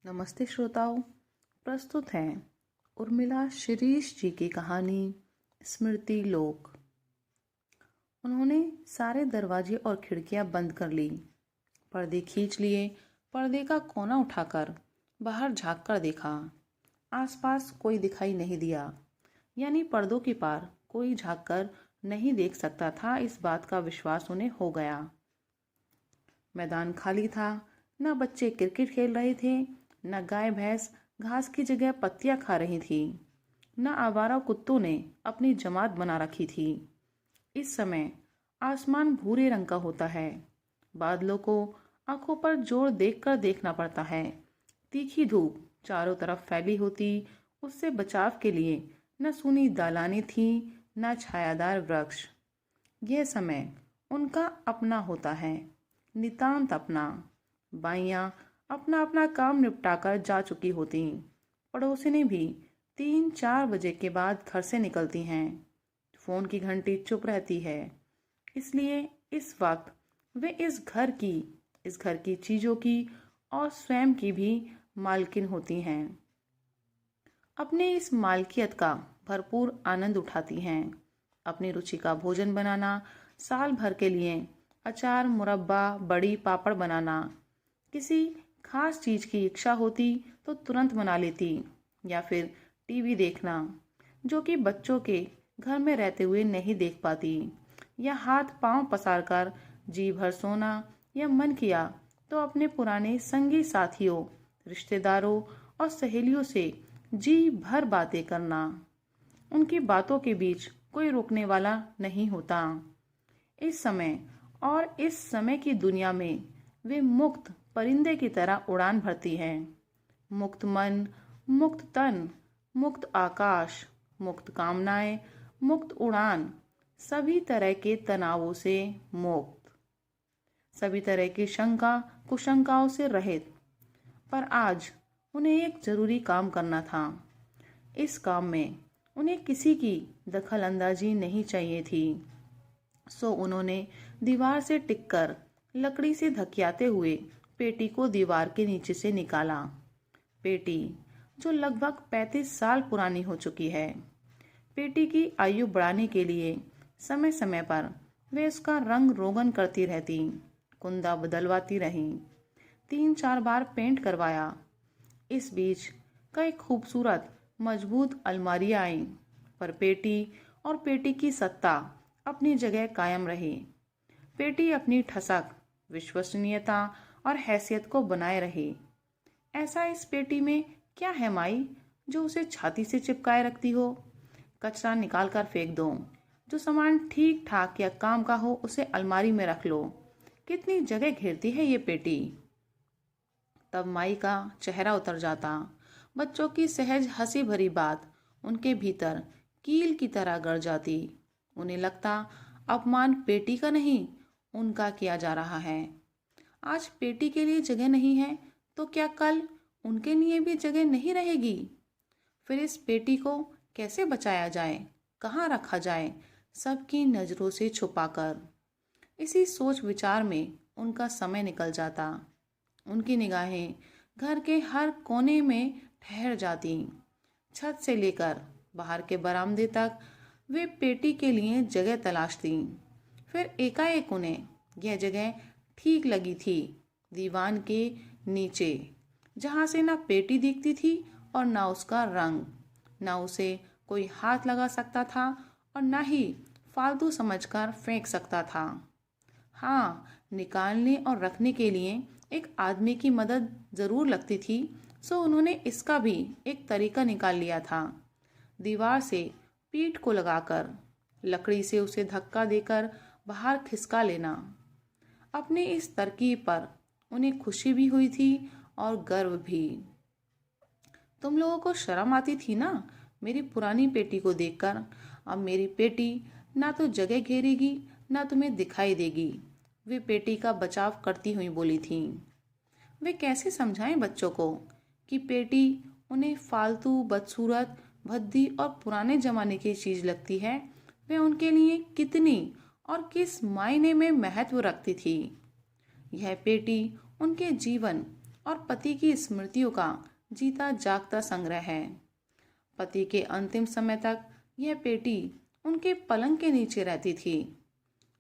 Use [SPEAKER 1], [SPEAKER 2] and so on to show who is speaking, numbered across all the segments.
[SPEAKER 1] नमस्ते श्रोताओं। प्रस्तुत है उर्मिला शिरीष जी की कहानी स्मृति लोक। उन्होंने सारे दरवाजे और खिड़कियां बंद कर ली, पर्दे खींच लिए, पर्दे का कोना उठाकर बाहर झांक कर देखा। आसपास कोई दिखाई नहीं दिया, यानी पर्दों के पार कोई झांक कर नहीं देख सकता था। इस बात का विश्वास उन्हें हो गया। मैदान खाली था, न बच्चे क्रिकेट खेल रहे थे, न गाय भैंस घास की जगह पत्तियां खा रही थी, न आवारा कुत्तों ने अपनी जमात बना रखी थी। इस समय आसमान भूरे रंग का होता है। बादलों को आंखों पर जोर देखकर देखना पड़ता है। तीखी धूप चारों तरफ फैली होती, उससे बचाव के लिए न सूनी दालानें थी, न छायादार वृक्ष। यह समय उनका अपना होता है, नितांत अपना। बाइयां अपना अपना काम निपटाकर जा चुकी होती। पड़ोसिनी भी 3-4 बजे के बाद घर से निकलती हैं। फोन की घंटी चुप रहती है, इसलिए इस वक्त वे इस घर की चीजों की और स्वयं की भी मालकिन होती हैं। अपने इस मालकियत का भरपूर आनंद उठाती हैं। अपनी रुचि का भोजन बनाना, साल भर के लिए अचार, मुरब्बा, बड़ी, पापड़ बनाना। किसी खास चीज की इच्छा होती तो तुरंत बना लेती, या फिर टीवी देखना, जो कि बच्चों के घर में रहते हुए नहीं देख पाती, या हाथ पांव पसार कर जी भर सोना, या मन किया तो अपने पुराने संगी साथियों, रिश्तेदारों और सहेलियों से जी भर बातें करना। उनकी बातों के बीच कोई रोकने वाला नहीं होता। इस समय और इस समय की दुनिया में वे मुक्त परिंदे की तरह उड़ान भरती हैं। मुक्त मन, मुक्त तन, मुक्त आकाश, मुक्त कामनाएं, मुक्त उड़ान, सभी तरह के तनावों से मुक्त, सभी तरह की शंका कुशंकाओं से रहित। पर आज उन्हें एक जरूरी काम करना था। इस काम में उन्हें किसी की दखल अंदाजी नहीं चाहिए थी। सो उन्होंने दीवार से टिककर लकड़ी से धकियाते हुए पेटी को दीवार के नीचे से निकाला। पेटी जो लगभग 35 साल पुरानी हो चुकी है। पेटी की आयु बढ़ाने के लिए समय समय पर वे उसका रंग रोगन करती रहती, कुंदा बदलवाती रही, 3-4 बार पेंट करवाया। इस बीच कई खूबसूरत मजबूत अलमारियां आई, पर पेटी और पेटी की सत्ता अपनी जगह कायम रही। पेटी अपनी ठसक, विश्वसनीयता और हैसियत को बनाए रही। ऐसा इस पेटी में क्या है माई, जो उसे छाती से चिपकाए रखती हो? कचरा निकाल कर फेंक दो। जो सामान ठीक ठाक या काम का हो उसे अलमारी में रख लो। कितनी जगह घेरती है ये पेटी। तब माई का चेहरा उतर जाता। बच्चों की सहज हंसी भरी बात उनके भीतर कील की तरह गड़ जाती। उन्हें लगता अपमान पेटी का नहीं, उनका किया जा रहा है। आज पेटी के लिए जगह नहीं है तो क्या कल उनके लिए भी जगह नहीं रहेगी? फिर इस पेटी को कैसे बचाया जाए, कहाँ रखा जाए, सबकी नजरों से छुपाकर? इसी सोच विचार में उनका समय निकल जाता। उनकी निगाहें घर के हर कोने में ठहर जाती। छत से लेकर बाहर के बरामदे तक वे पेटी के लिए जगह तलाशती। फिर एकाएक उन्हें यह जगह ठीक लगी थी, दीवान के नीचे, जहां से ना पेटी दिखती थी और ना उसका रंग, ना उसे कोई हाथ लगा सकता था और ना ही फालतू समझकर फेंक सकता था। हाँ, निकालने और रखने के लिए एक आदमी की मदद जरूर लगती थी, सो उन्होंने इसका भी एक तरीका निकाल लिया था। दीवार से पीठ को लगाकर लकड़ी से उसे धक्का देकर बाहर खिसका लेना। अपनी इस तरकीब पर उन्हें खुशी भी हुई थी और गर्व भी। तुम लोगों को शर्म आती थी ना मेरी पुरानी पेटी को देखकर? अब मेरी पेटी ना तो जगह घेरेगी ना तुम्हें दिखाई देगी, वे पेटी का बचाव करती हुई बोली थी। वे कैसे समझाएं बच्चों को कि पेटी उन्हें फालतू, बदसूरत, भद्दी और पुराने जमाने की चीज लगती है? वे उनके लिए कितनी और किस मायने में महत्व रखती थी। यह पेटी उनके जीवन और पति की स्मृतियों का जीता जागता संग्रह है। पति के अंतिम समय तक यह पेटी उनके पलंग के नीचे रहती थी।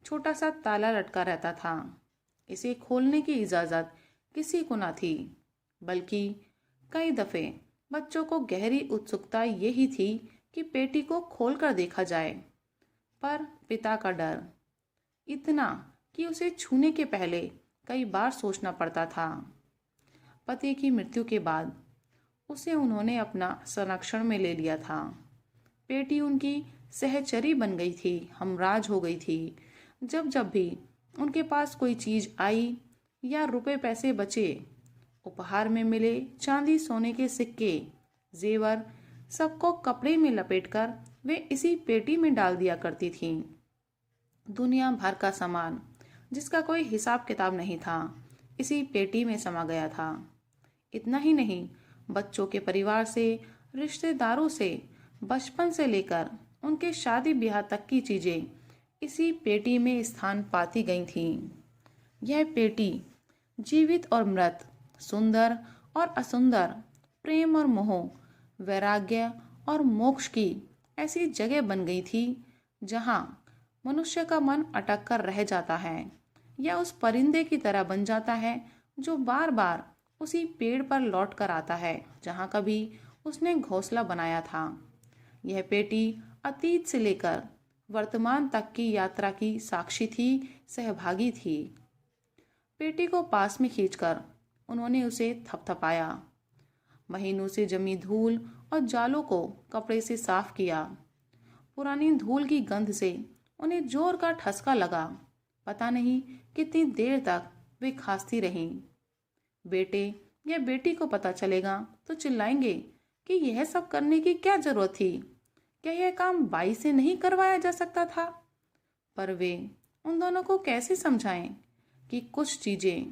[SPEAKER 1] छोटा सा ताला लटका रहता था। इसे खोलने की इजाज़त किसी को न थी, बल्कि कई दफ़े बच्चों को गहरी उत्सुकता यही थी कि पेटी को खोलकर देखा जाए। पर पिता का डर इतना कि उसे छूने के पहले कई बार सोचना पड़ता था। पति की मृत्यु के बाद उसे उन्होंने अपना संरक्षण में ले लिया था। पेटी उनकी सहचरी बन गई थी, हमराज हो गई थी। जब जब भी उनके पास कोई चीज आई या रुपए पैसे बचे, उपहार में मिले चांदी सोने के सिक्के, जेवर, सबको कपड़े में लपेटकर वे इसी पेटी में डाल दिया करती थीं। दुनिया भर का सामान जिसका कोई हिसाब किताब नहीं था, इसी पेटी में समा गया था। इतना ही नहीं, बच्चों के परिवार से, रिश्तेदारों से, बचपन से लेकर उनके शादी ब्याह तक की चीजें इसी पेटी में स्थान पाती गई थीं। यह पेटी जीवित और मृत, सुंदर और असुंदर, प्रेम और मोह, वैराग्य और मोक्ष की ऐसी जगह बन गई थी जहां मनुष्य का मन अटक कर रह जाता है या उस परिंदे की तरह बन जाता है जो बार बार उसी पेड़ पर लौट कर आता है जहां कभी उसने घोंसला बनाया था। यह पेटी अतीत से लेकर वर्तमान तक की यात्रा की साक्षी थी, सहभागी थी। पेटी को पास में खींचकर उन्होंने उसे थपथपाया, महीनों से जमी धूल और जालों को कपड़े से साफ किया। पुरानी धूल की गंध से उन्हें जोर का ठसका लगा। पता नहीं कितनी देर तक वे खांसती रहीं। बेटे या बेटी को पता चलेगा तो चिल्लाएंगे कि यह सब करने की क्या जरूरत थी, क्या यह काम बाई से नहीं करवाया जा सकता था। पर वे उन दोनों को कैसे समझाएं कि कुछ चीजें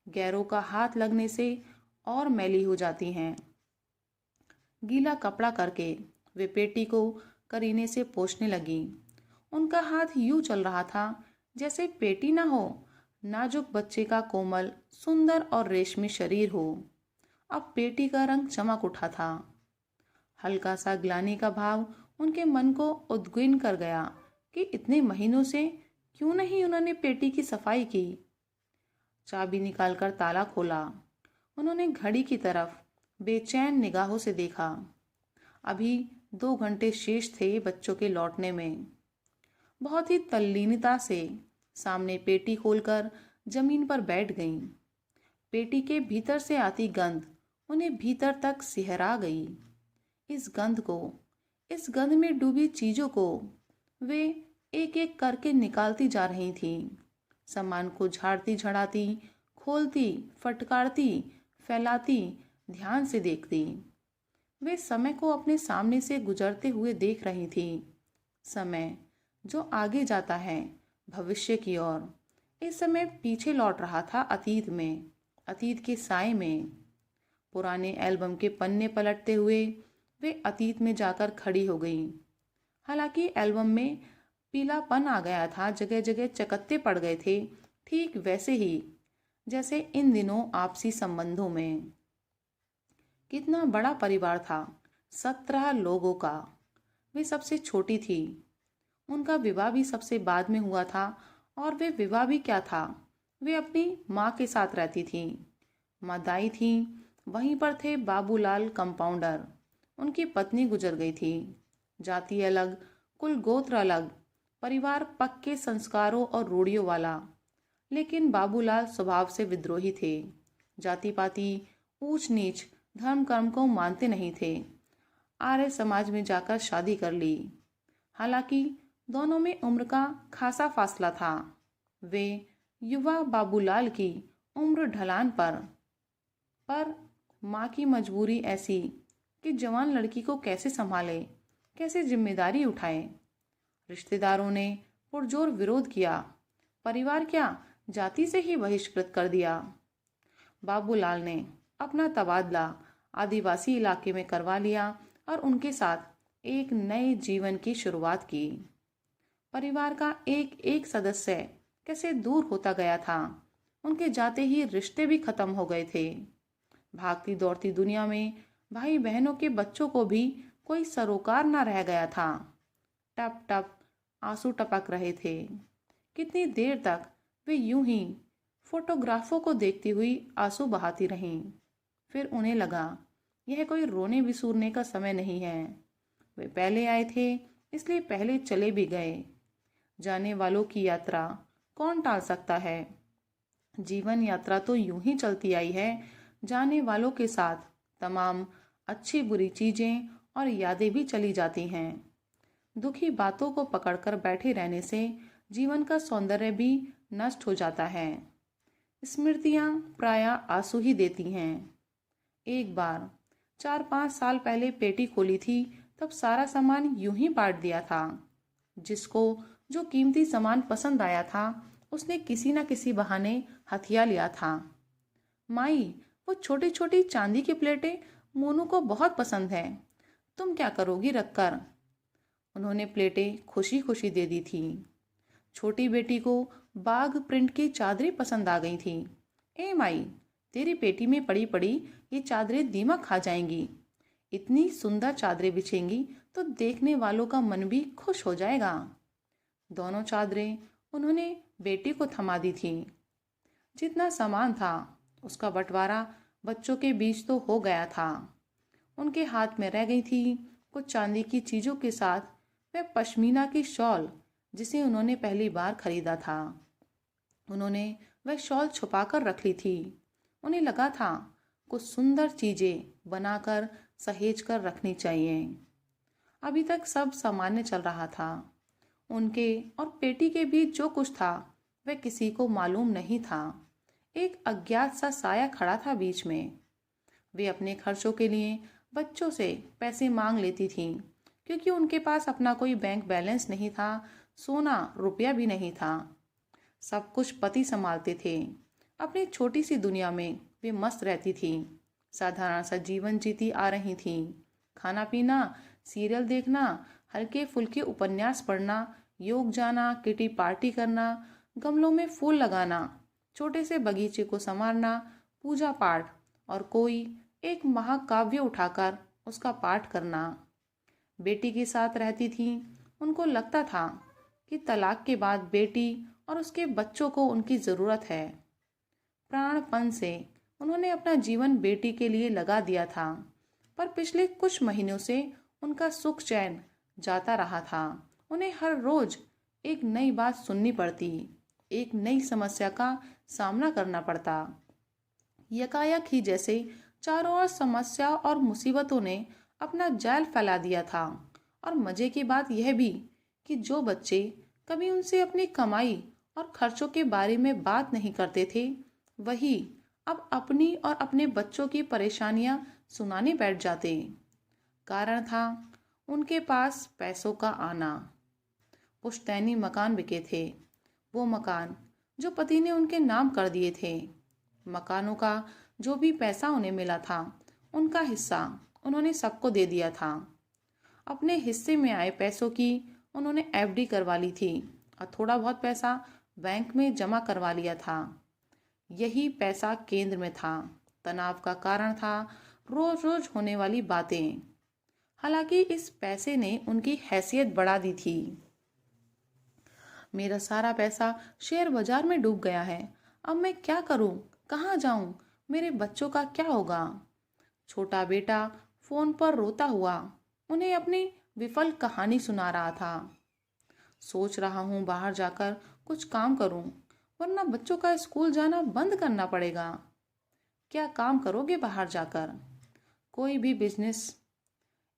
[SPEAKER 1] गैरों का हाथ लगने से और मैली हो जाती हैं। गीला कपड़ा करके वे पेटी को करीने से पोंछने लगी। उनका हाथ यूं चल रहा था जैसे पेटी ना हो, नाजुक बच्चे का कोमल, सुंदर और रेशमी शरीर हो। अब पेटी का रंग चमक उठा था। हल्का सा ग्लानि का भाव उनके मन को उद्विग्न कर गया कि इतने महीनों से क्यों नहीं उन्होंने पेटी की सफाई की। चाबी निकालकर ताला खोला। उन्होंने घड़ी की तरफ बेचैन निगाहों से देखा। अभी 2 घंटे शेष थे बच्चों के लौटने में। बहुत ही तल्लीनता से सामने पेटी खोलकर जमीन पर बैठ गईं। पेटी के भीतर से आती गंध उन्हें भीतर तक सिहरा गई। इस गंध में डूबी चीजों को वे एक एक करके निकालती जा रही थीं। सामान को झाड़ती झड़ाती, खोलती, फटकारती, फैलाती, ध्यान से देखती। वे समय को अपने सामने से गुजरते हुए देख रही थी। समय जो आगे जाता है भविष्य की ओर। इस समय पीछे लौट रहा था अतीत में, अतीत के साए में। पुराने एल्बम के पन्ने पलटते हुए वे अतीत में जाकर खड़ी हो गई। हालांकि एल्बम में पीलापन आ गया था, जगह जगह चकत्ते पड़ गए थे, ठीक वैसे ही जैसे इन दिनों आपसी संबंधों में। कितना बड़ा परिवार था, 17 लोगों का। वे सबसे छोटी थी। उनका विवाह भी सबसे बाद में हुआ था। और वे विवाह भी क्या था, वे अपनी माँ के साथ रहती थी। माँ दाई थी। वहीं पर थे बाबूलाल कंपाउंडर। उनकी पत्नी गुजर गई थी। जाति अलग, कुल गोत्र अलग, परिवार पक्के संस्कारों और रूढ़ियों वाला। लेकिन बाबूलाल स्वभाव से विद्रोही थे। जाति पाति, ऊंच नीच, धर्म कर्म को मानते नहीं थे। आर्य समाज में जाकर शादी कर ली। हालांकि दोनों में उम्र का खासा फासला था। वे युवा बाबूलाल की उम्र ढलान पर माँ की मजबूरी ऐसी कि जवान लड़की को कैसे संभाले, कैसे जिम्मेदारी उठाए। रिश्तेदारों ने पुरजोर विरोध किया। परिवार क्या, जाति से ही बहिष्कृत कर दिया। बाबूलाल ने अपना तबादला आदिवासी इलाके में करवा लिया और उनके साथ एक नए जीवन की शुरुआत की। परिवार का एक एक सदस्य कैसे दूर होता गया था। उनके जाते ही रिश्ते भी खत्म हो गए थे। भागती दौड़ती दुनिया में भाई बहनों के बच्चों को भी कोई सरोकार ना रह गया था। टप टप आंसू टपक रहे थे। कितनी देर तक वे यूं ही फोटोग्राफों को देखती हुई आंसू बहाती रहीं। फिर उन्हें लगा यह कोई रोने बिसूरने का समय नहीं है। वे पहले आए थे इसलिए पहले चले भी गए। जाने वालों की यात्रा कौन टाल सकता है। जीवन यात्रा तो यूं ही चलती आई है। जाने वालों के साथ तमाम अच्छी बुरी चीजें और यादें भी चली जाती हैं। दुखी बातों को पकड़कर बैठे रहने से जीवन का सौंदर्य भी नष्ट हो जाता है। स्मृतियां प्रायः आंसू ही देती हैं। एक बार 4-5 साल पहले पेटी खोली थी, तब सारा सामान यूं ही बांट दिया था। जिसको जो कीमती सामान पसंद आया था उसने किसी न किसी बहाने हथिया लिया था। माई, वो छोटी छोटी चांदी की प्लेटें मोनू को बहुत पसंद है, तुम क्या करोगी रखकर। उन्होंने प्लेटें खुशी खुशी दे दी थी। छोटी बेटी को बाग प्रिंट की चादरें पसंद आ गई थी। ए माई, तेरी पेटी में पड़ी पड़ी ये चादरें दीमक खा जाएंगी। इतनी सुंदर चादरें बिछेंगी तो देखने वालों का मन भी खुश हो जाएगा। दोनों चादरें उन्होंने बेटी को थमा दी थी। जितना सामान था उसका बंटवारा बच्चों के बीच तो हो गया था। उनके हाथ में रह गई थी कुछ चांदी की चीजों के साथ वह पश्मीना की शॉल जिसे उन्होंने पहली बार खरीदा था। उन्होंने वह शॉल छुपाकर रख ली थी। उन्हें लगा था कुछ सुंदर चीजें बनाकर सहेज कर रखनी चाहिए। अभी तक सब सामान्य चल रहा था। उनके और पेटी के बीच जो कुछ था वह किसी को मालूम नहीं था। एक अज्ञात सा साया खड़ा था बीच में। वे अपने खर्चों के लिए बच्चों से पैसे मांग लेती थीं, क्योंकि उनके पास अपना कोई बैंक बैलेंस नहीं था, सोना रुपया भी नहीं था। सब कुछ पति संभालते थे। अपनी छोटी सी दुनिया में वे मस्त रहती थीं। साधारण सा जीवन जीती आ रही थीं। खाना पीना, सीरियल देखना, हल्के फुल्के उपन्यास पढ़ना, योग जाना, किटी पार्टी करना, गमलों में फूल लगाना, छोटे से बगीचे को संवारना, पूजा पाठ और कोई एक महाकाव्य उठाकर उसका पाठ करना। बेटी के साथ रहती थी। उनको लगता था कि तलाक के बाद बेटी और उसके बच्चों को उनकी ज़रूरत है। प्राणपण से उन्होंने अपना जीवन बेटी के लिए लगा दिया था, पर पिछले कुछ महीनों से उनका सुख चैन जाता रहा था। उन्हें हर रोज एक नई बात सुननी पड़ती, एक नई समस्या का सामना करना पड़ता। यकायक ही जैसे चारों ओर समस्या और मुसीबतों ने अपना जाल फैला दिया था। और मजे की बात यह भी कि जो बच्चे कभी उनसे अपनी कमाई और खर्चों के बारे में बात नहीं करते थे, वही अब अपनी और अपने बच्चों की परेशानियां सुनाने बैठ जाते। कारण था उनके पास पैसों का आना। पुश्तैनी मकान बिके थे, वो मकान जो पति ने उनके नाम कर दिए थे। मकानों का जो भी पैसा उन्हें मिला था, उनका हिस्सा उन्होंने सबको दे दिया था। अपने हिस्से में आए पैसों की उन्होंने एफडी करवा ली थी और थोड़ा बहुत पैसा बैंक में जमा करवा लिया था। यही पैसा केंद्र में था। तनाव का कारण था रोज रोज होने वाली बातें। हालांकि इस पैसे ने उनकी हैसियत बढ़ा दी थी। मेरा सारा पैसा शेयर बाजार में डूब गया है। अब मैं क्या करूं? कहाँ जाऊं? मेरे बच्चों का क्या होगा? छोटा बेटा फोन पर रोता हुआ उन्हें अपनी विफल कहानी सुना रहा था। सोच रहा हूं बाहर जाकर कुछ काम करूं, वरना बच्चों का स्कूल जाना बंद करना पड़ेगा। क्या काम करोगे बाहर जाकर? कोई भी बिजनेस।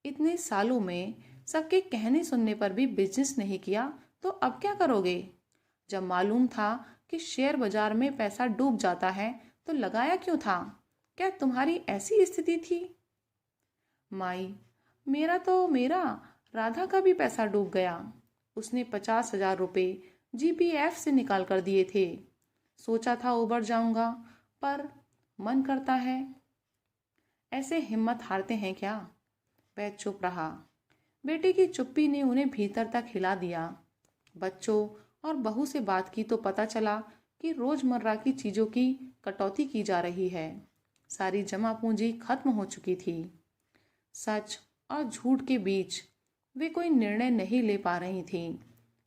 [SPEAKER 1] इतने सालों में सबके कहने सुनने पर भी बिजनेस नहीं किया, तो अब क्या करोगे? जब मालूम था कि शेयर बाजार में पैसा डूब जाता है तो लगाया क्यों था? क्या तुम्हारी ऐसी स्थिति थी? माई, मेरा राधा का भी पैसा डूब गया। उसने 50,000 रुपये जीपीएफ से निकाल कर दिए थे। सोचा था उबर जाऊंगा, पर मन करता है। ऐसे हिम्मत हारते हैं क्या? वह चुप रहा। बेटी की चुप्पी ने उन्हें भीतर तक हिला दिया। बच्चों और बहू से बात की तो पता चला कि रोजमर्रा की चीजों की कटौती की जा रही है। सारी जमा पूंजी खत्म हो चुकी थी। सच और झूठ के बीच वे कोई निर्णय नहीं ले पा रही थीं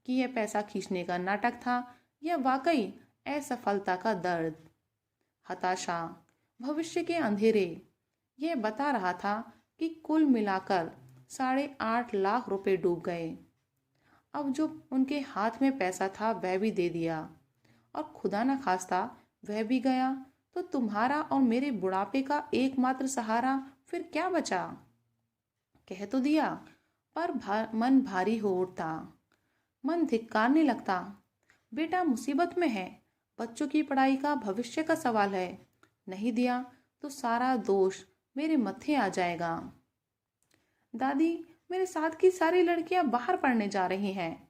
[SPEAKER 1] कि यह पैसा खींचने का नाटक था या वाकई असफलता का दर्द। हताशा, भविष्य के अंधेरे, यह बता रहा था कि कुल मिलाकर 8.5 लाख रुपए डूब गए। अब जो उनके हाथ में पैसा था वह भी दे दिया और खुदा न खास्ता वह भी गया, तो तुम्हारा और मेरे बुढ़ापे का एकमात्र सहारा फिर क्या बचा? कह तो दिया, पर मन भारी हो उठता। मन धिक्कारने लगता। बेटा मुसीबत में है, बच्चों की पढ़ाई का भविष्य का सवाल है, नहीं दिया तो सारा दोष मेरे मत्थे आ जाएगा। दादी, मेरे साथ की सारी लड़कियां बाहर पढ़ने जा रही हैं।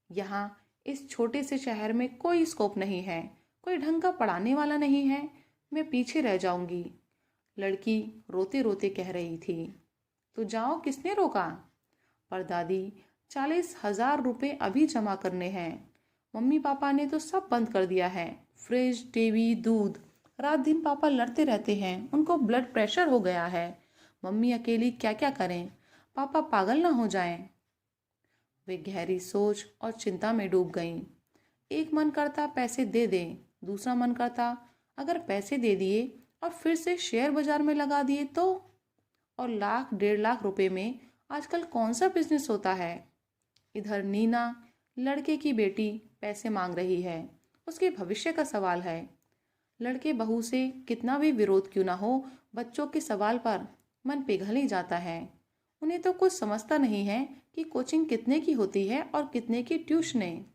[SPEAKER 1] यहाँ इस छोटे से शहर में कोई स्कोप नहीं है, कोई ढंग का पढ़ाने वाला नहीं है, मैं पीछे रह जाऊंगी। लड़की रोते रोते कह रही थी। तो जाओ, किसने रोका? पर दादी, 40,000 रुपये अभी जमा करने हैं। मम्मी पापा ने तो सब बंद कर दिया है, फ्रिज, टीवी, दूध। रात दिन पापा लड़ते रहते हैं, उनको ब्लड प्रेशर हो गया है। मम्मी अकेली क्या क्या करें, पापा पागल ना हो जाएं। वे गहरी सोच और चिंता में डूब गईं। एक मन करता पैसे दे दें, दूसरा मन करता अगर पैसे दे दिए और फिर से शेयर बाजार में लगा दिए तो, और 1.5 लाख रुपए में आजकल कौन सा बिजनेस होता है। इधर नीना, लड़के की बेटी, पैसे मांग रही है, उसके भविष्य का सवाल है। लड़के बहू से कितना भी विरोध क्यों ना हो, बच्चों के सवाल पर मन पिघल ही जाता है। उन्हें तो कुछ समझता नहीं है कि कोचिंग कितने की होती है और कितने की ट्यूशनें।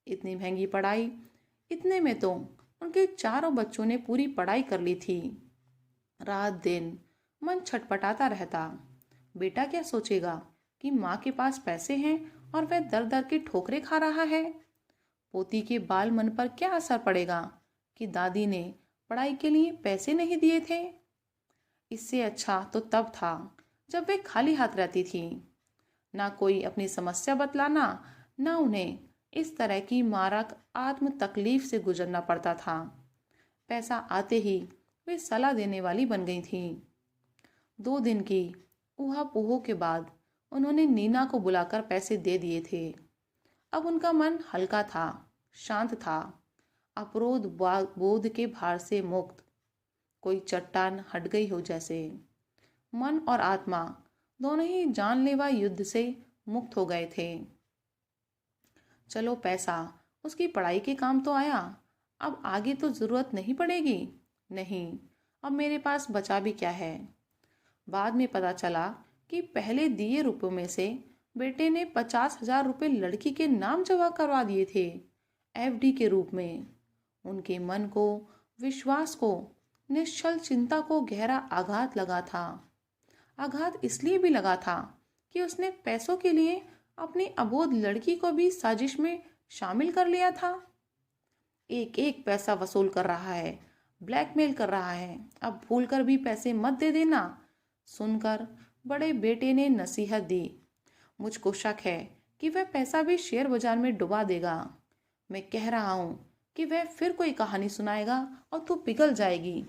[SPEAKER 1] इतनी महंगी पढ़ाई, इतने में तो उनके चारों बच्चों ने पूरी पढ़ाई कर ली थी। रात दिन मन छटपटाता रहता। बेटा क्या सोचेगा कि माँ के पास पैसे हैं और वह दर दर की ठोकरें खा रहा है। पोती के बाल मन पर क्या असर पड़ेगा कि दादी ने पढ़ाई के लिए पैसे नहीं दिए थे। इससे अच्छा तो तब था जब वे खाली हाथ रहती थी। ना कोई अपनी समस्या बतलाना, ना उन्हें इस तरह की मारक आत्म तकलीफ से गुजरना पड़ता था। पैसा आते ही वे सलाह देने वाली बन गई थी। 2 दिन की ऊहा-पोह के बाद उन्होंने नीना को बुलाकर पैसे दे दिए थे। अब उनका मन हल्का था, शांत था, अपरोध बोध के भार से मुक्त। कोई चट्टान हट गई हो जैसे। मन और आत्मा दोनों ही जानलेवा युद्ध से मुक्त हो गए थे। चलो, पैसा उसकी पढ़ाई के काम तो आया, अब आगे तो जरूरत नहीं पड़ेगी। नहीं, अब मेरे पास बचा भी क्या है। बाद में पता चला कि पहले दिए रुपयों में से बेटे ने 50,000 रुपये लड़की के नाम जमा करवा दिए थे, एफडी के रूप में। उनके मन को, विश्वास को, निश्चल चिंता को गहरा आघात लगा था। आघात इसलिए भी लगा था कि उसने पैसों के लिए अपनी अबोध लड़की को भी साजिश में शामिल कर लिया था। एक एक पैसा वसूल कर रहा है, ब्लैकमेल कर रहा है, अब भूलकर भी पैसे मत दे देना। सुनकर बड़े बेटे ने नसीहत दी। मुझको शक है कि वह पैसा भी शेयर बाजार में डुबा देगा। मैं कह रहा हूँ कि वह फिर कोई कहानी सुनाएगा और तू पिघल जाएगी।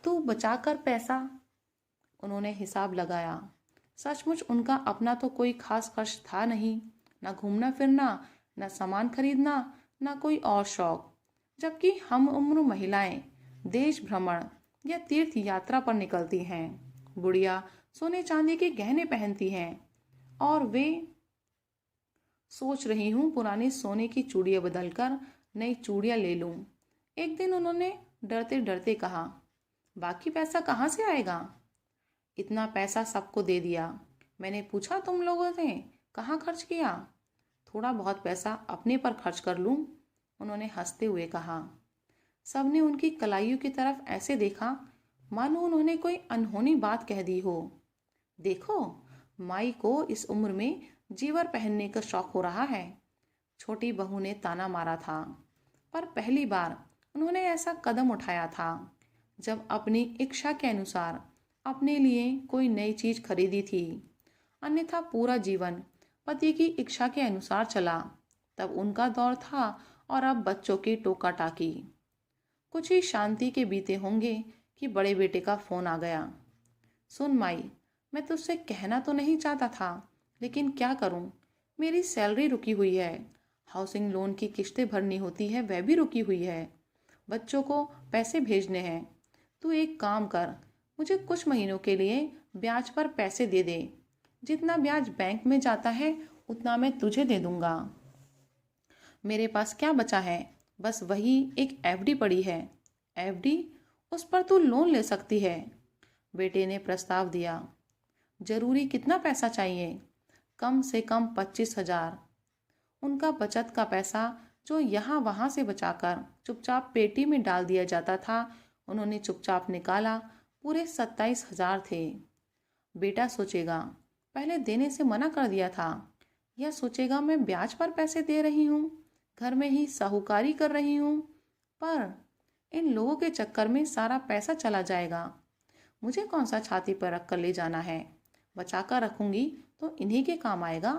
[SPEAKER 1] तू बचाकर पैसा। उन्होंने हिसाब लगाया। सचमुच उनका अपना तो कोई खास खर्च था नहीं, ना घूमना फिरना, ना सामान खरीदना, ना कोई और शौक। जबकि हम उम्र महिलाएं देश भ्रमण या तीर्थ यात्रा पर निकलती हैं। गुड़िया सोने चांदी के गहने पहनती हैं और वे सोच रही हूँ पुरानी सोने की चूड़ियाँ बदलकर नई चूड़ियाँ ले लूँ। एक दिन उन्होंने डरते डरते कहा, बाकी पैसा कहाँ से आएगा? इतना पैसा सबको दे दिया। मैंने पूछा तुम लोगों ने कहाँ खर्च किया? थोड़ा बहुत पैसा अपने पर खर्च कर लूँ, उन्होंने हंसते हुए कहा। सबने उनकी कलाइयों की तरफ ऐसे देखा मानो उन्होंने कोई अनहोनी बात कह दी हो। देखो, माई को इस उम्र में जीवर पहनने का शौक हो रहा है, छोटी बहू ने ताना मारा था। पर पहली बार उन्होंने ऐसा कदम उठाया था जब अपनी इच्छा के अनुसार अपने लिए कोई नई चीज खरीदी थी। अन्यथा पूरा जीवन पति की इच्छा के अनुसार चला। तब उनका दौर था और अब बच्चों की टोका टाकी। कुछ ही शांति के बीते होंगे कि बड़े बेटे का फ़ोन आ गया। सुन माई, मैं तुझसे कहना तो नहीं चाहता था, लेकिन क्या करूं, मेरी सैलरी रुकी हुई है। हाउसिंग लोन की किश्तें भरनी होती है, वह भी रुकी हुई है। बच्चों को पैसे भेजने हैं। तू एक काम कर, मुझे कुछ महीनों के लिए ब्याज पर पैसे दे दे। जितना ब्याज बैंक में जाता है उतना मैं तुझे दे दूंगा। मेरे पास क्या बचा है, बस वही एक एफडी पड़ी है। एफडी? उस पर तू लोन ले सकती है। बेटे ने प्रस्ताव दिया। जरूरी कितना पैसा चाहिए? कम से कम 25,000। उनका बचत का पैसा जो यहाँ वहाँ से बचाकर चुपचाप पेटी में डाल दिया जाता था, उन्होंने चुपचाप निकाला। पूरे 27,000 थे। बेटा सोचेगा पहले देने से मना कर दिया था, या सोचेगा मैं ब्याज पर पैसे दे रही हूँ, घर में ही साहूकारी कर रही हूँ, पर इन लोगों के चक्कर में सारा पैसा चला जाएगा। मुझे कौन सा छाती पर रख कर ले जाना है, बचा कर रखूंगी तो इन्हीं के काम आएगा।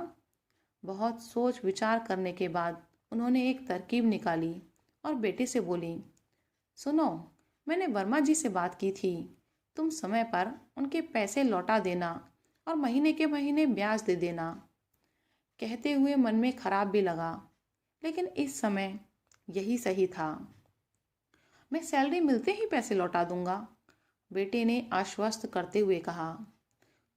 [SPEAKER 1] बहुत सोच विचार करने के बाद उन्होंने एक तरकीब निकाली और बेटे से बोली, सुनो, मैंने वर्मा जी से बात की थी। तुम समय पर उनके पैसे लौटा देना और महीने के महीने ब्याज दे देना। कहते हुए मन में खराब भी लगा, लेकिन इस समय यही सही था। मैं सैलरी मिलते ही पैसे लौटा दूंगा, बेटे ने आश्वस्त करते हुए कहा।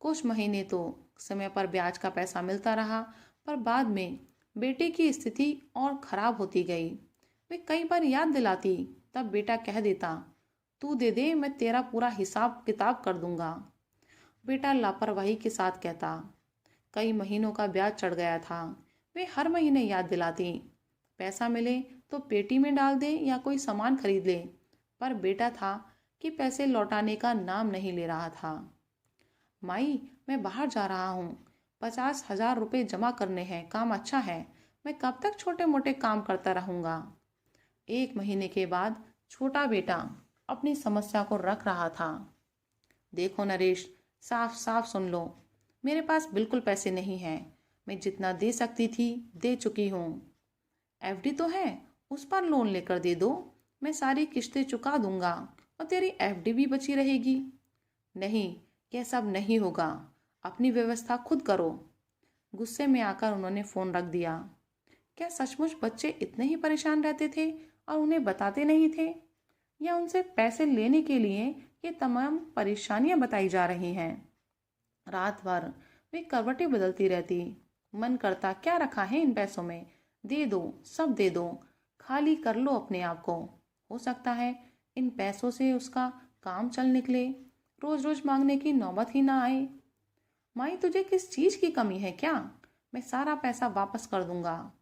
[SPEAKER 1] कुछ महीने तो समय पर ब्याज का पैसा मिलता रहा, पर बाद में बेटे की स्थिति और खराब होती गई। वे कई बार याद दिलाती, तब बेटा कह देता, तू दे दे, मैं तेरा पूरा हिसाब किताब कर दूंगा। बेटा लापरवाही के साथ कहता। कई महीनों का ब्याज चढ़ गया था। वे हर महीने याद दिलाती, पैसा मिले तो पेटी में डाल दे या कोई सामान खरीद ले, पर बेटा था कि पैसे लौटाने का नाम नहीं ले रहा था। माई, मैं बाहर जा रहा हूँ, 50,000 रुपये जमा करने हैं, काम अच्छा है, मैं कब तक छोटे मोटे काम करता रहूँगा। 1 महीने के बाद छोटा बेटा अपनी समस्या को रख रहा था। देखो नरेश, साफ साफ सुन लो, मेरे पास बिल्कुल पैसे नहीं हैं। मैं जितना दे सकती थी दे चुकी हूँ। एफडी तो है, उस पर लोन लेकर दे दो, मैं सारी किश्तें चुका दूंगा और तेरी एफडी भी बची रहेगी। नहीं, यह सब नहीं होगा, अपनी व्यवस्था खुद करो। गुस्से में आकर उन्होंने फ़ोन रख दिया। क्या सचमुच बच्चे इतने ही परेशान रहते थे और उन्हें बताते नहीं थे, या उनसे पैसे लेने के लिए ये तमाम परेशानियां बताई जा रही हैं? रात भर वे करवटें बदलती रहती। मन करता क्या रखा है इन पैसों में, दे दो, सब दे दो, खाली कर लो अपने आप को। हो सकता है इन पैसों से उसका काम चल निकले, रोज रोज मांगने की नौबत ही ना आए। माई, तुझे किस चीज की कमी है क्या? मैं सारा पैसा वापस कर दूंगा।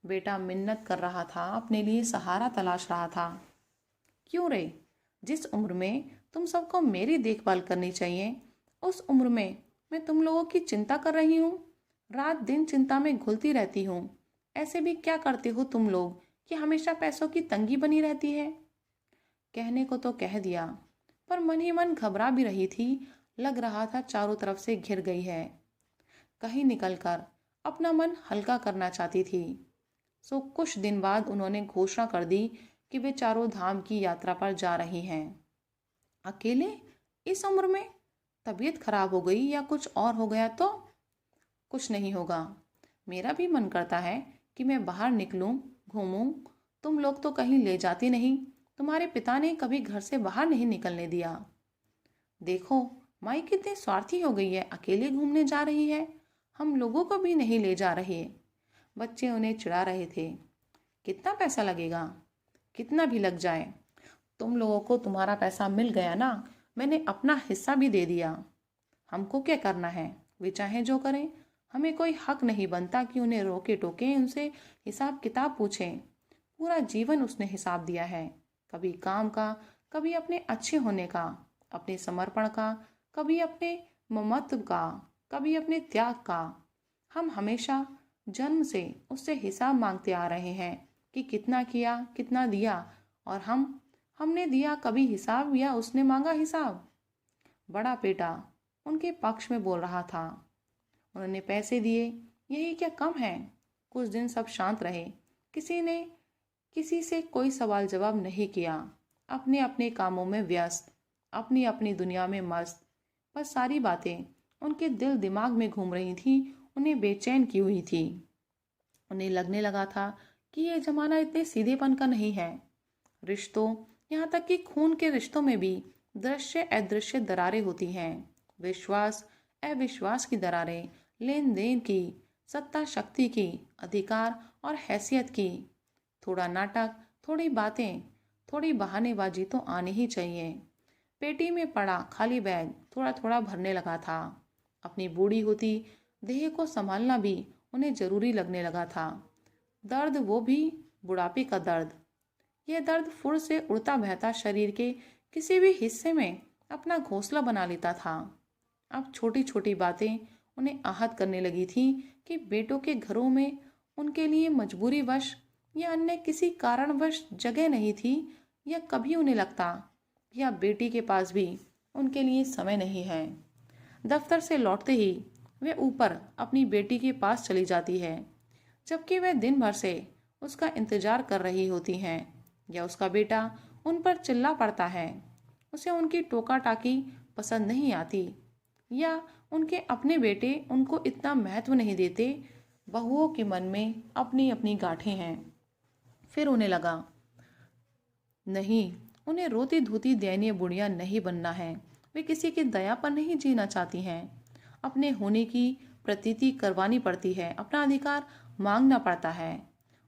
[SPEAKER 1] बेटा मिन्नत कर रहा था, अपने लिए सहारा तलाश रहा था। क्यों रे, जिस उम्र में तुम सबको मेरी देखभाल करनी चाहिए, उस उम्र में मैं तुम लोगों की चिंता कर रही हूँ। रात दिन चिंता में घुलती रहती हूँ। ऐसे भी क्या करते हो तुम लोग कि हमेशा पैसों की तंगी बनी रहती है? कहने को तो कह दिया, पर मन ही मन घबरा भी रही थी। लग रहा था चारों तरफ से घिर गई है। कहीं निकलकर अपना मन हल्का करना चाहती थी। सो कुछ दिन बाद उन्होंने घोषणा कर दी कि वे चारों धाम की यात्रा पर जा रही हैं। अकेले, इस उम्र में? तबीयत खराब हो गई या कुछ और हो गया तो? कुछ नहीं होगा, मेरा भी मन करता है कि मैं बाहर निकलूं, घूमूं। तुम लोग तो कहीं ले जाती नहीं, तुम्हारे पिता ने कभी घर से बाहर नहीं निकलने दिया। देखो, माई कितनी स्वार्थी हो गई है, अकेले घूमने जा रही है, हम लोगों को भी नहीं ले जा रही। बच्चे उन्हें चिढ़ा रहे थे। कितना पैसा लगेगा? कितना भी लग जाए, तुम लोगों को तुम्हारा पैसा मिल गया ना, मैंने अपना हिस्सा भी दे दिया। हमको क्या करना है, वे चाहे जो करें, हमें कोई हक नहीं बनता कि उन्हें रोके टोके उनसे हिसाब किताब पूछें। पूरा जीवन उसने हिसाब दिया है, कभी काम का, कभी अपने अच्छे होने का, अपने समर्पण का, कभी अपने ममत्व का, कभी अपने त्याग का। हम हमेशा जन्म से उससे हिसाब मांगते आ रहे हैं कि कितना किया, कितना दिया, और हमने दिया कभी हिसाब या उसने मांगा हिसाब? बड़ा बेटा उनके पक्ष में बोल रहा था। उन्होंने पैसे दिए, यही क्या कम है? कुछ दिन सब शांत रहे, किसी ने किसी से कोई सवाल जवाब नहीं किया, अपने अपने कामों में व्यस्त। अपनी अपनी दुनिया में मस्त। पर सारी बातें उनके दिल दिमाग में घूम रही थी, उन्हें बेचैन की हुई थी। उन्हें लगने लगा था कि ये जमाना इतने सीधेपन का नहीं है। रिश्तों, यहाँ तक कि खून के रिश्तों में भी दृश्य अदृश्य दरारें होती हैं। विश्वास अविश्वास की दरारें, लेन देन की, सत्ता शक्ति की, अधिकार और हैसियत की। थोड़ा नाटक, थोड़ी बातें, थोड़ी बहानेबाजी तो आनी ही चाहिए। पेटी में पड़ा खाली बैग थोड़ा थोड़ा भरने लगा था। अपनी बूढ़ी होती देह को संभालना भी उन्हें जरूरी लगने लगा था। दर्द, वो भी बुढ़ापे का दर्द। यह दर्द फुर से उड़ता बहता शरीर के किसी भी हिस्से में अपना घोंसला बना लेता था। अब छोटी छोटी बातें उन्हें आहत करने लगी थी कि बेटों के घरों में उनके लिए मजबूरीवश या अन्य किसी कारणवश जगह नहीं थी, या कभी उन्हें लगता या बेटी के पास भी उनके लिए समय नहीं है। दफ्तर से लौटते ही वे ऊपर अपनी बेटी के पास चली जाती है, जबकि वह दिन भर से उसका इंतजार कर रही होती हैं, या उसका बेटा उन पर चिल्ला पड़ता है। उसे उनकी टोका टाकी पसंद नहीं आती, या उनके अपने बेटे उनको इतना महत्व नहीं देते। बहुओं के मन में अपनी अपनी गांठें हैं। फिर उन्हें लगा, नहीं, उन्हें रोती धोती दयनीय बुढ़िया नहीं बनना है। वे किसी की दया पर नहीं जीना चाहती हैं। अपने होने की प्रतीति करवानी पड़ती है, अपना अधिकार मांगना पड़ता है।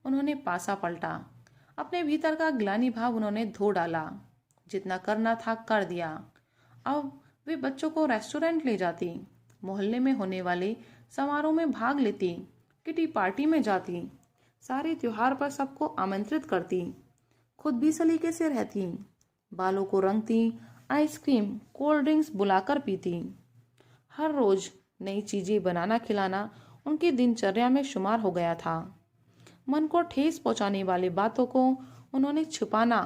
[SPEAKER 1] उन्होंने पासा पलटा। अपने भीतर का ग्लानि भाव उन्होंने धो डाला। जितना करना था कर दिया। अब वे बच्चों को रेस्टोरेंट ले जाती, मोहल्ले में होने वाले समारोह में भाग लेती, किटी पार्टी में जाती, सारे त्योहार पर सबको आमंत्रित करती, खुद भी सलीके से रहती, बालों को रंगती, आइसक्रीम कोल्ड ड्रिंक्स बुलाकर पीती। हर रोज नई चीजें बनाना खिलाना उनकी दिनचर्या में शुमार हो गया था। मन को ठेस पहुंचाने वाली बातों को उन्होंने छुपाना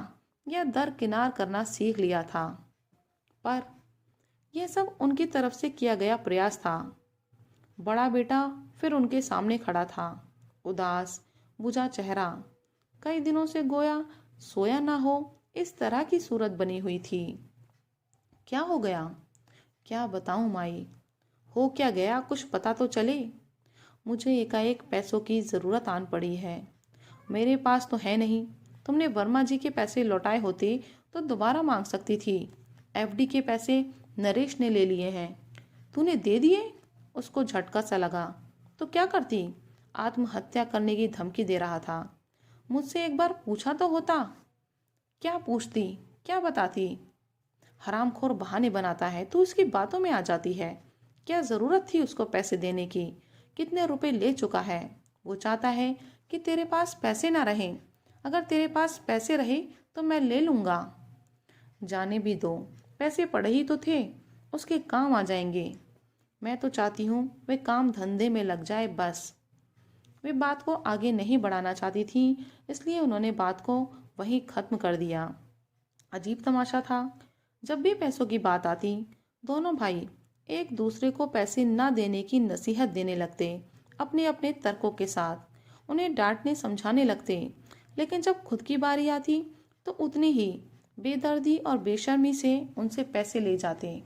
[SPEAKER 1] या दरकिनार करना सीख लिया था। पर यह सब उनकी तरफ से किया गया प्रयास था। बड़ा बेटा फिर उनके सामने खड़ा था, उदास, बुझा चेहरा, कई दिनों से गोया सोया ना हो इस तरह की सूरत बनी हुई थी। क्या हो गया? क्या बताऊं माई, हो क्या गया, कुछ पता तो चले। मुझे एकाएक पैसों की जरूरत आन पड़ी है। मेरे पास तो है नहीं। तुमने वर्मा जी के पैसे लौटाए होते तो दोबारा मांग सकती थी। एफडी के पैसे नरेश ने ले लिए हैं। तूने दे दिए? उसको झटका सा लगा। तो क्या करती? आत्महत्या करने की धमकी दे रहा था। मुझसे एक बार पूछा तो होता। क्या पूछती, क्या बताती? हरामखोर बहाने बनाता है, तू इसकी बातों में आ जाती है। क्या जरूरत थी उसको पैसे देने की? कितने रुपए ले चुका है? वो चाहता है कि तेरे पास पैसे ना रहे। अगर तेरे पास पैसे रहे तो मैं ले लूंगा। जाने भी दो, पैसे पड़े ही तो थे, उसके काम आ जाएंगे। मैं तो चाहती हूँ वे काम धंधे में लग जाए बस। वे बात को आगे नहीं बढ़ाना चाहती थी, इसलिए उन्होंने बात को वहीं खत्म कर दिया। अजीब तमाशा था, जब भी पैसों की बात आती, दोनों भाई एक दूसरे को पैसे न देने की नसीहत देने लगते, अपने अपने तर्कों के साथ उन्हें डांटने समझाने लगते। लेकिन जब खुद की बारी आती तो उतनी ही बेदर्दी और बेशर्मी से उनसे पैसे ले जाते।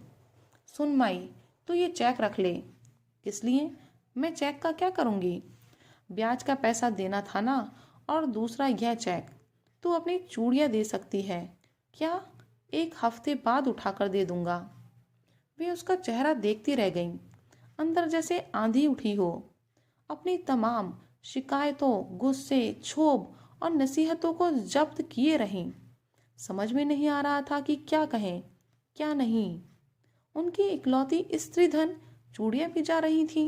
[SPEAKER 1] सुन माई, तू ये चेक रख ले। किस लिए? मैं चेक का क्या करूंगी? ब्याज का पैसा देना था ना, और दूसरा यह चेक तू अपनी चूड़ियां दे सकती है क्या? एक हफ्ते बाद उठाकर दे दूंगा। वे उसका चेहरा देखती रह गईं, अंदर जैसे आंधी उठी हो। अपनी तमाम शिकायतों, गुस्से, क्षोभ और नसीहतों को जब्त किए रहीं। समझ में नहीं आ रहा था कि क्या कहें, क्या नहीं। उनकी इकलौती स्त्री धन चूड़ियां भी जा रही थी।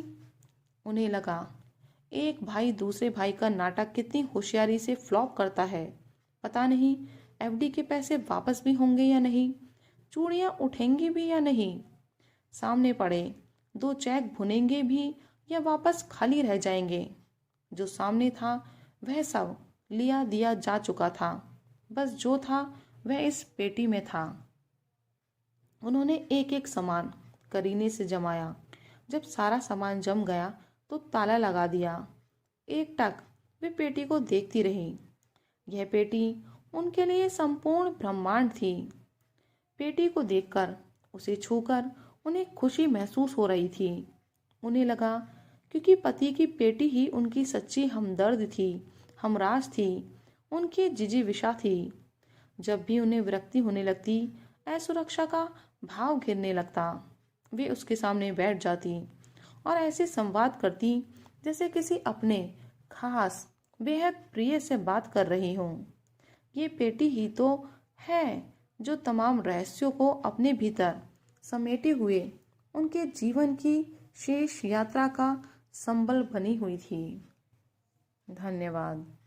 [SPEAKER 1] उन्हें लगा, एक भाई दूसरे भाई का नाटक कितनी होशियारी से फ्लॉप करता है। पता नहीं एफडी के पैसे वापस भी होंगे या नहीं, चूड़ियां उठेंगी भी या नहीं। सामने पड़े दो चेक भुनेंगे भी या वापस खाली रह जाएंगे। जो सामने था वह सब लिया दिया जा चुका था। बस जो था वह इस पेटी में था। उन्होंने एक एक सामान करीने से जमाया। जब सारा सामान जम गया तो ताला लगा दिया। एकटक वे पेटी को देखती रही। यह पेटी उनके लिए संपूर्ण ब्रह्मांड थी। बेटी को देखकर, उसे छूकर उन्हें खुशी महसूस हो रही थी। उन्हें लगा क्योंकि पति की बेटी ही उनकी सच्ची हमदर्द थी, हमराज थी, उनकी जिजीविषा थी। जब भी उन्हें विरक्ति होने लगती, असुरक्षा का भाव घिरने लगता, वे उसके सामने बैठ जाती और ऐसे संवाद करती जैसे किसी अपने खास बेहद प्रिय से बात कर रही हूँ। ये बेटी ही तो है जो तमाम रहस्यों को अपने भीतर समेटे हुए उनके जीवन की शेष यात्रा का संबल बनी हुई थी। धन्यवाद।